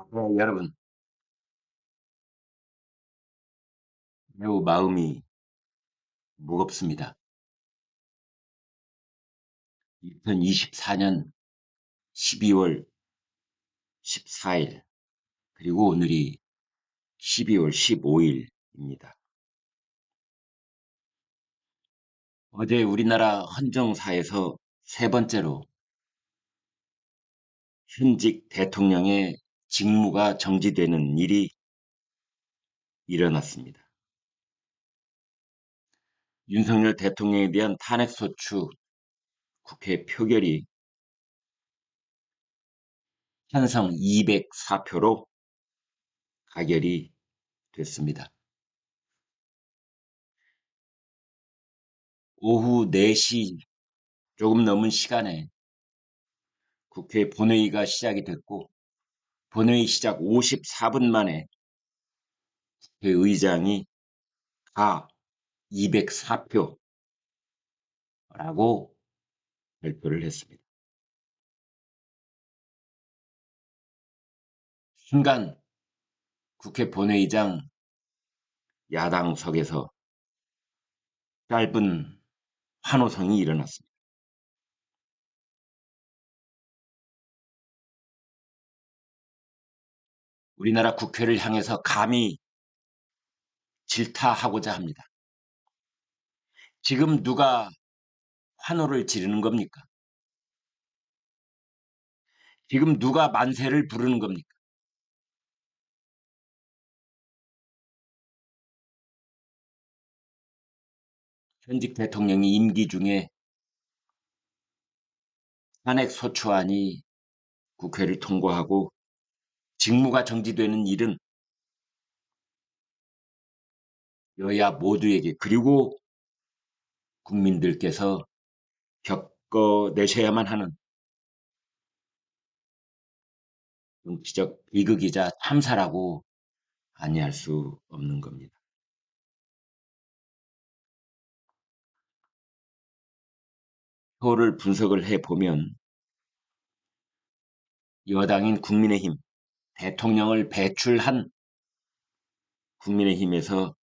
네, 여러분, 매우 마음이 무겁습니다. 2024년 12월 14일, 그리고 오늘이 12월 15일입니다. 어제 우리나라 헌정사에서 세 번째로 현직 대통령의 직무가 정지되는 일이 일어났습니다. 윤석열 대통령에 대한 탄핵소추 국회 표결이 찬성 204표로 가결이 됐습니다. 오후 4시 조금 넘은 시간에 국회 본회의가 시작이 됐고, 본회의 시작 54분 만에 의장이 가 204표라고 발표를 했습니다. 순간 국회 본회의장 야당석에서 짧은 환호성이 일어났습니다. 우리나라 국회를 향해서 감히 질타하고자 합니다. 지금 누가 환호를 지르는 겁니까? 지금 누가 만세를 부르는 겁니까? 현직 대통령이 임기 중에 탄핵 소추안이 국회를 통과하고 직무가 정지되는 일은 여야 모두에게, 그리고 국민들께서 겪어내셔야만 하는 정치적 비극이자 참사라고 아니할 수 없는 겁니다. 표를 분석을 해보면 여당인 국민의힘, 대통령을 배출한 국민의힘에서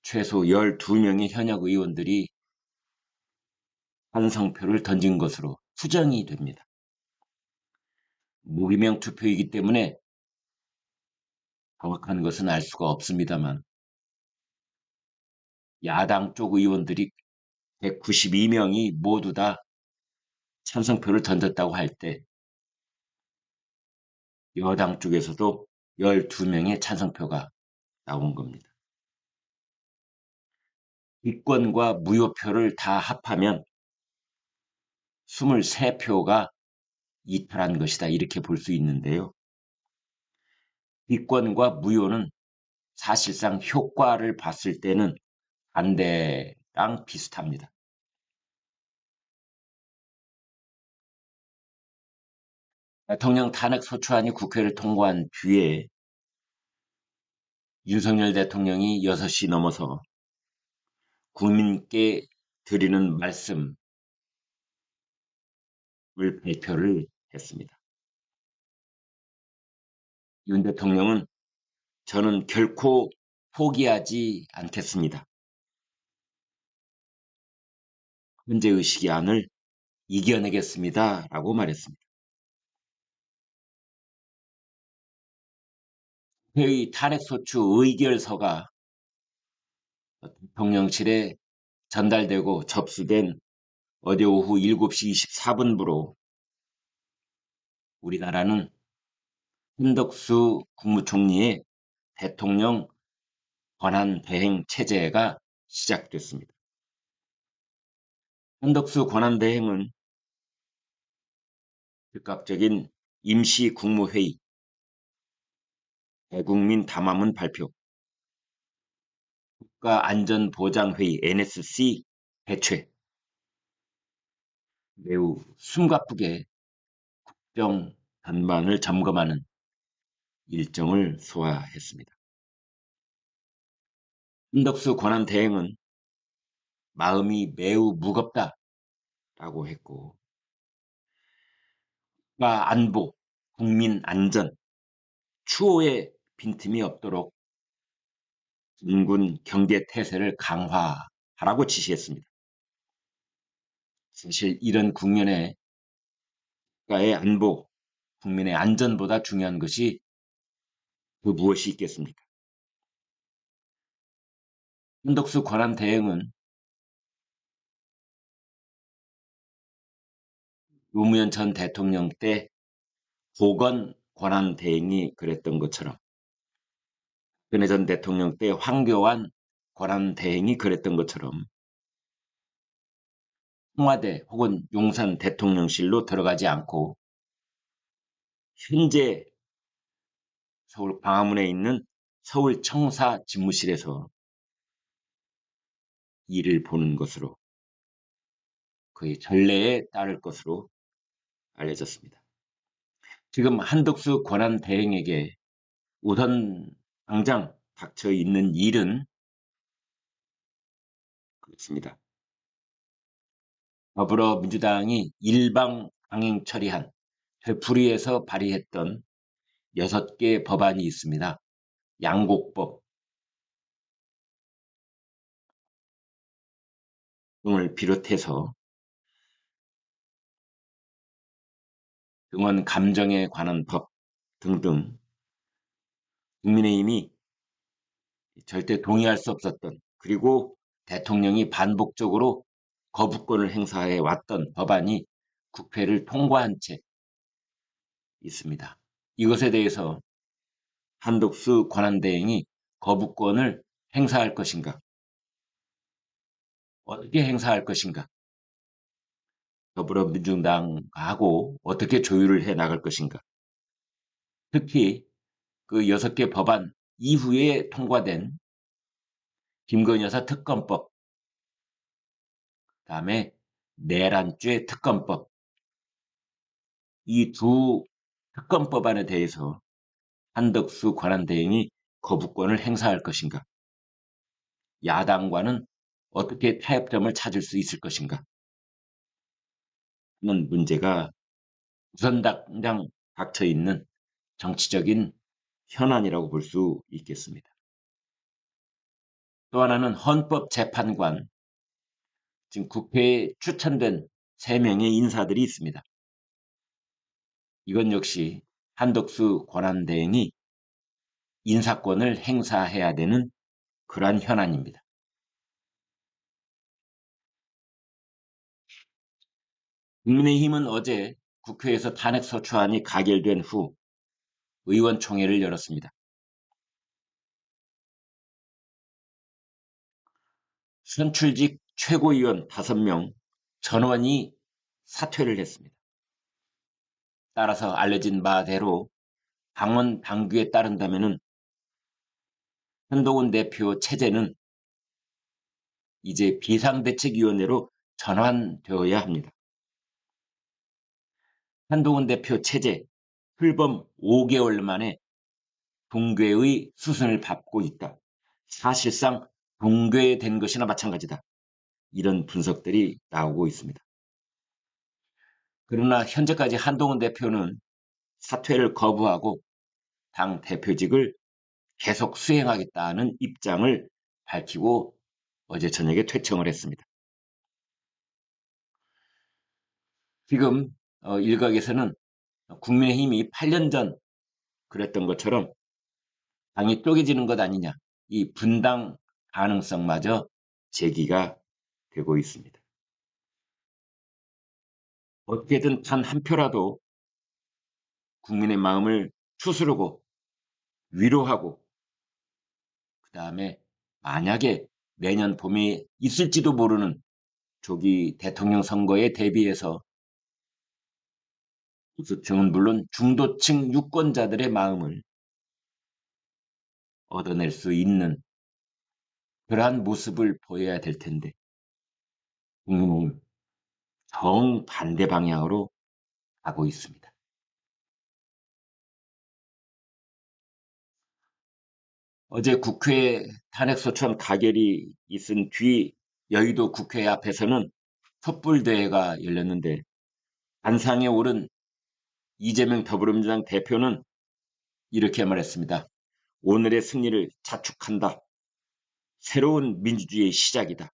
최소 12명의 현역 의원들이 찬성표를 던진 것으로 추정이 됩니다. 무기명 투표이기 때문에 정확한 것은 알 수가 없습니다만, 야당 쪽 의원들이 192명이 모두 다 찬성표를 던졌다고 할 때 여당 쪽에서도 12명의 찬성표가 나온 겁니다. 기권과 무효표를 다 합하면 23표가 이탈한 것이다, 이렇게 볼 수 있는데요. 기권과 무효는 사실상 효과를 봤을 때는 반대랑 비슷합니다. 대통령 탄핵 소추안이 국회를 통과한 뒤에 윤석열 대통령이 6시 넘어서 국민께 드리는 말씀을 발표를 했습니다. 윤 대통령은 저는 결코 포기하지 않겠습니다. 문제의식의 안을 이겨내겠습니다, 라고 말했습니다. 회의 탄핵소추 의결서가 대통령실에 전달되고 접수된 어제 오후 7시 24분부로 우리나라는 한덕수 국무총리의 대통령 권한 대행 체제가 시작됐습니다. 한덕수 권한 대행은 즉각적인 임시 국무회의, 대국민 담화문 발표, 국가안전보장회의 NSC 개최, 매우 숨가쁘게 국정 전반을 점검하는 일정을 소화했습니다. 한덕수 권한 대행은 마음이 매우 무겁다라고 했고, 국가 안보, 국민 안전, 추호의 빈틈이 없도록 군군 경계 태세를 강화하라고 지시했습니다. 사실 이런 국면에 국가의 안보, 국민의 안전보다 중요한 것이 그 무엇이 있겠습니까? 한덕수 권한 대행은 노무현 전 대통령 때 보건 권한 대행이 그랬던 것처럼 박근혜 전 대통령 때 황교안 권한 대행이 그랬던 것처럼 청와대 혹은 용산 대통령실로 들어가지 않고 현재 서울 광화문에 있는 서울 청사 집무실에서 일을 보는 것으로 그의 전례에 따를 것으로 알려졌습니다. 지금 한덕수 권한 대행에게 우선 당장 닥쳐 있는 일은 그렇습니다. 더불어민주당이 일방 강행 처리한 되풀이해서 발의했던 6개 법안이 있습니다. 양곡법 등을 비롯해서 등원 감정에 관한 법 등등 국민의힘이 절대 동의할 수 없었던 그리고 대통령이 반복적으로 거부권을 행사해 왔던 법안이 국회를 통과한 채 있습니다. 이것에 대해서 한덕수 권한대행이 거부권을 행사할 것인가? 어떻게 행사할 것인가? 더불어민주당하고 어떻게 조율을 해 나갈 것인가? 특히 그 6개 법안 이후에 통과된 김건희 여사 특검법, 그다음에 내란죄 특검법, 이 두 특검법안에 대해서 한덕수 권한대행이 거부권을 행사할 것인가? 야당과는 어떻게 타협점을 찾을 수 있을 것인가? 하는 문제가 우선 당장 닥쳐 있는 정치적인 현안이라고 볼 수 있겠습니다. 또 하나는 헌법재판관, 지금 국회에 추천된 3명의 인사들이 있습니다. 이건 역시 한덕수 권한대행이 인사권을 행사해야 되는 그러한 현안입니다. 국민의힘은 어제 국회에서 탄핵소추안이 가결된 후 의원총회를 열었습니다. 선출직 최고위원 5명 전원이 사퇴를 했습니다. 따라서 알려진 바대로 당원 당규에 따른다면 한동훈 대표 체제는 이제 비상대책위원회로 전환되어야 합니다. 한동훈 대표 체제 출범 5개월 만에 붕괴의 수순을 밟고 있다. 사실상 붕괴된 것이나 마찬가지다. 이런 분석들이 나오고 있습니다. 그러나 현재까지 한동훈 대표는 사퇴를 거부하고 당 대표직을 계속 수행하겠다는 입장을 밝히고 어제 저녁에 퇴청을 했습니다. 지금 일각에서는 국민의힘이 8년 전 그랬던 것처럼 당이 쪼개지는 것 아니냐, 이 분당 가능성마저 제기가 되고 있습니다. 어떻게든 단 한 표라도 국민의 마음을 추스르고 위로하고 그 다음에 만약에 내년 봄에 있을지도 모르는 조기 대통령 선거에 대비해서 보수층은 물론 중도층 유권자들의 마음을 얻어낼 수 있는 그러한 모습을 보여야 될 텐데 국민은 정반대 방향으로 가고 있습니다. 어제 국회 탄핵소추안 가결이 있은 뒤 여의도 국회 앞에서는 촛불대회가 열렸는데 단상에 오른 이재명 더불어민주당 대표는 이렇게 말했습니다. 오늘의 승리를 자축한다. 새로운 민주주의의 시작이다.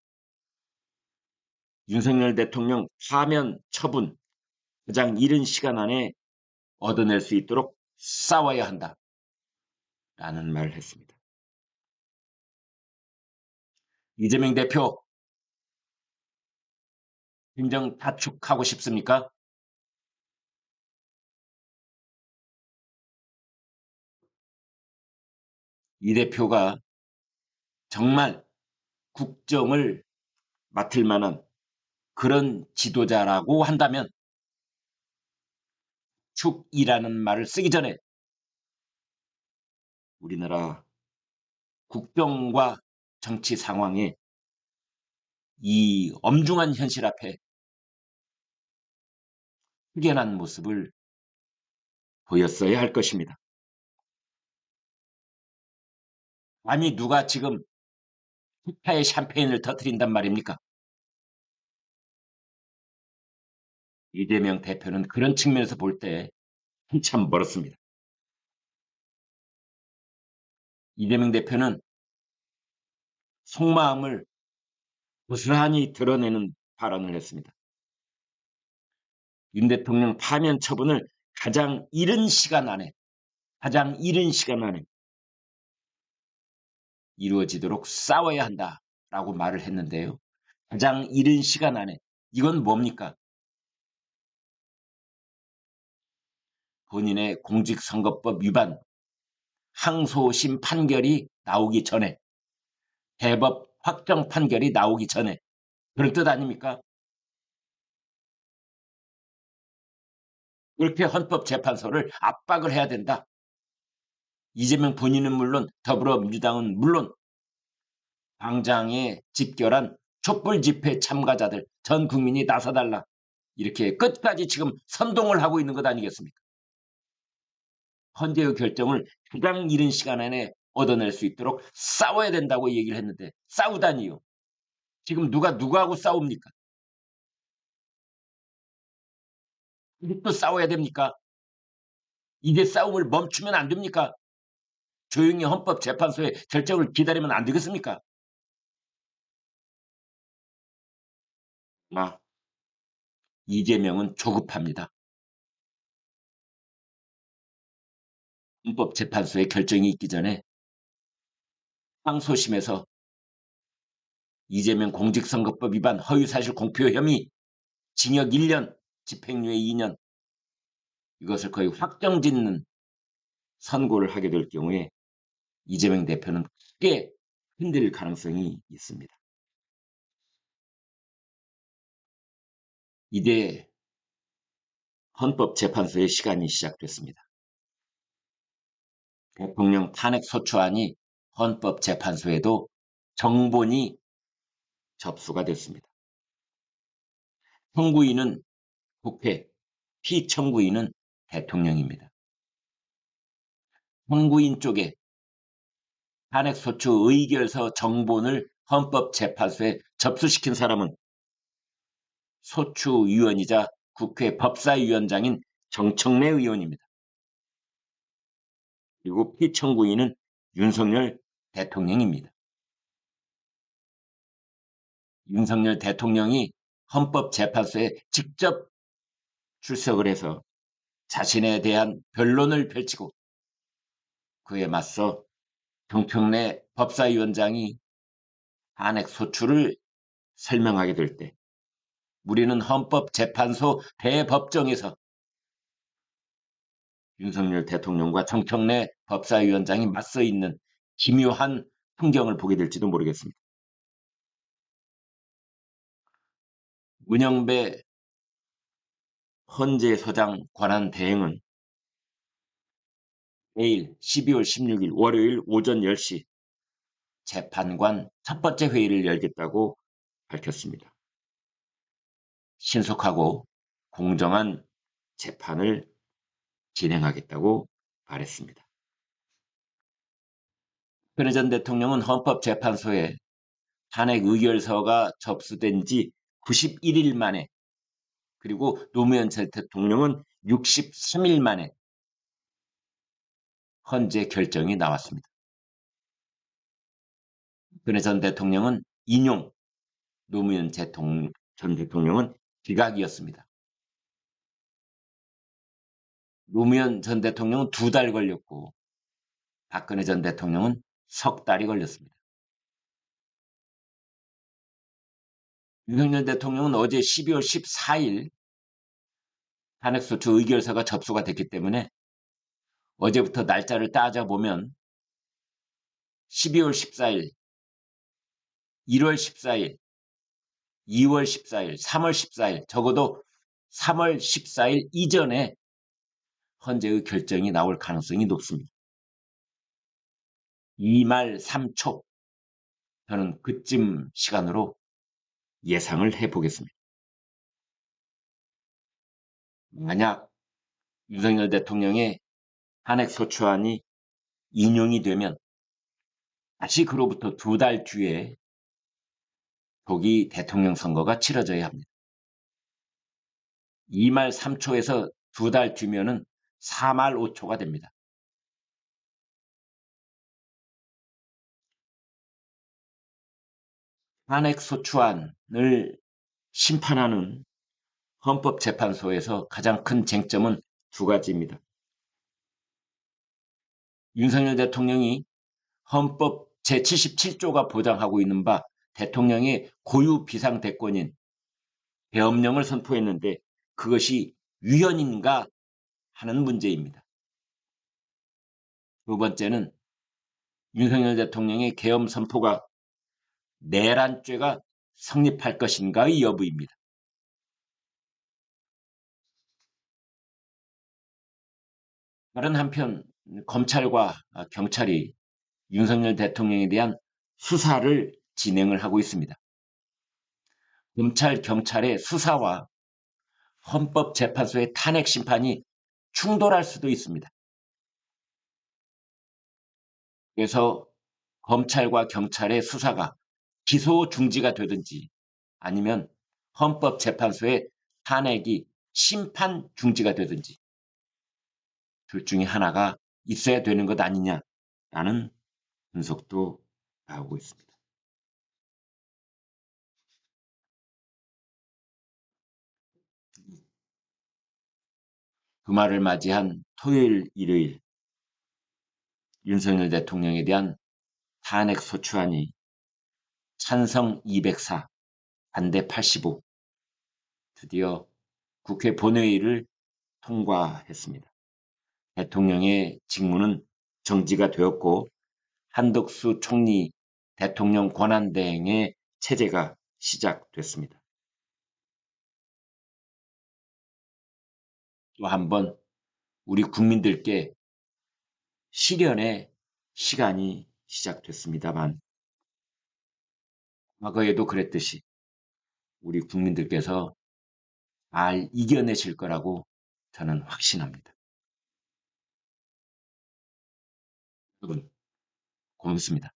윤석열 대통령 파면 처분 가장 이른 시간 안에 얻어낼 수 있도록 싸워야 한다. 라는 말을 했습니다. 이재명 대표, 김정 타축하고 싶습니까? 이 대표가 정말 국정을 맡을 만한 그런 지도자라고 한다면 축이라는 말을 쓰기 전에 우리나라 국정과 정치 상황에 이 엄중한 현실 앞에 숙연한 모습을 보였어야 할 것입니다. 감히 누가 지금 축하의 샴페인을 터뜨린단 말입니까? 이재명 대표는 그런 측면에서 볼 때 한참 멀었습니다. 이재명 대표는 속마음을 고스란히 드러내는 발언을 했습니다. 윤 대통령 파면 처분을 가장 이른 시간 안에 이루어지도록 싸워야 한다라고 말을 했는데요. 가장 이른 시간 안에 이건 뭡니까? 본인의 공직선거법 위반 항소심 판결이 나오기 전에 대법 확정 판결이 나오기 전에 그럴 뜻 아닙니까? 그렇게 헌법재판소를 압박을 해야 된다. 이재명 본인은 물론 더불어민주당은 물론 당장에 집결한 촛불 집회 참가자들 전 국민이 나서달라. 이렇게 끝까지 지금 선동을 하고 있는 것 아니겠습니까? 헌재의 결정을 가장 이른 시간 안에 얻어낼 수 있도록 싸워야 된다고 얘기를 했는데 싸우다니요. 지금 누가 누구하고 싸웁니까? 또 싸워야 됩니까? 이제 싸움을 멈추면 안 됩니까? 조용히 헌법재판소의 결정을 기다리면 안 되겠습니까? 이재명은 조급합니다. 헌법재판소의 결정이 있기 전에 항소심에서 이재명 공직선거법 위반 허위사실 공표 혐의 징역 1년, 집행유예 2년 이것을 거의 확정짓는 선고를 하게 될 경우에 이재명 대표는 크게 흔들릴 가능성이 있습니다. 이제 헌법재판소의 시간이 시작됐습니다. 대통령 탄핵소추안이 헌법재판소에도 정본이 접수가 됐습니다. 청구인은 국회, 피청구인은 대통령입니다. 청구인 쪽에 탄핵소추 의결서 정본을 헌법재판소에 접수시킨 사람은 소추위원이자 국회 법사위원장인 정청래 의원입니다. 그리고 피청구인은 윤석열 대통령입니다. 윤석열 대통령이 헌법재판소에 직접 출석을 해서 자신에 대한 변론을 펼치고 그에 맞서 정청래 법사위원장이 탄핵 소추를 설명하게 될 때 우리는 헌법재판소 대법정에서 윤석열 대통령과 정청래 법사위원장이 맞서 있는 기묘한 풍경을 보게 될지도 모르겠습니다. 문영배 헌재소장 권한 대행은 내일 12월 16일 월요일 오전 10시 재판관 첫 번째 회의를 열겠다고 밝혔습니다. 신속하고 공정한 재판을 진행하겠다고 말했습니다. 박근혜 전 대통령은 헌법재판소에 탄핵 의결서가 접수된 지 91일 만에 그리고 노무현 전 대통령은 63일 만에 헌재 결정이 나왔습니다. 박근혜 전 대통령은 인용, 노무현 전 대통령은 기각이었습니다. 노무현 전 대통령은 2달 걸렸고 박근혜 전 대통령은 석 달이 걸렸습니다. 윤석열 대통령은 어제 12월 14일 탄핵소추 의결서가 접수가 됐기 때문에 어제부터 날짜를 따져보면 12월 14일, 1월 14일, 2월 14일, 3월 14일, 적어도 3월 14일 이전에 헌재의 결정이 나올 가능성이 높습니다. 2말 3초, 저는 그쯤 시간으로 예상을 해보겠습니다. 만약 윤석열 대통령의 탄핵소추안이 인용이 되면 다시 그로부터 2달 뒤에 조기 대통령 선거가 치러져야 합니다. 2말 3초에서 2달 뒤면은 4말 5초가 됩니다. 탄핵소추안을 심판하는 헌법재판소에서 가장 큰 쟁점은 2가지입니다. 윤석열 대통령이 헌법 제77조가 보장하고 있는 바 대통령의 고유 비상대권인 계엄령을 선포했는데 그것이 위헌인가 하는 문제입니다. 2번째는 윤석열 대통령의 계엄 선포가 내란죄가 성립할 것인가의 여부입니다. 다른 한편 검찰과 경찰이 윤석열 대통령에 대한 수사를 진행을 하고 있습니다. 검찰, 경찰의 수사와 헌법재판소의 탄핵 심판이 충돌할 수도 있습니다. 그래서 검찰과 경찰의 수사가 기소 중지가 되든지 아니면 헌법재판소의 탄핵이 심판 중지가 되든지 둘 중에 하나가 있어야 되는 것 아니냐라는 분석도 나오고 있습니다. 주말을 맞이한 토요일, 일요일 윤석열 대통령에 대한 탄핵 소추안이 찬성 204, 반대 85 드디어 국회 본회의를 통과했습니다. 대통령의 직무는 정지가 되었고 한덕수 총리 대통령 권한대행의 체제가 시작됐습니다. 또 한 번 우리 국민들께 실현의 시간이 시작됐습니다만 과거에도 그랬듯이 우리 국민들께서 잘 이겨내실 거라고 저는 확신합니다. 여러분 고맙습니다.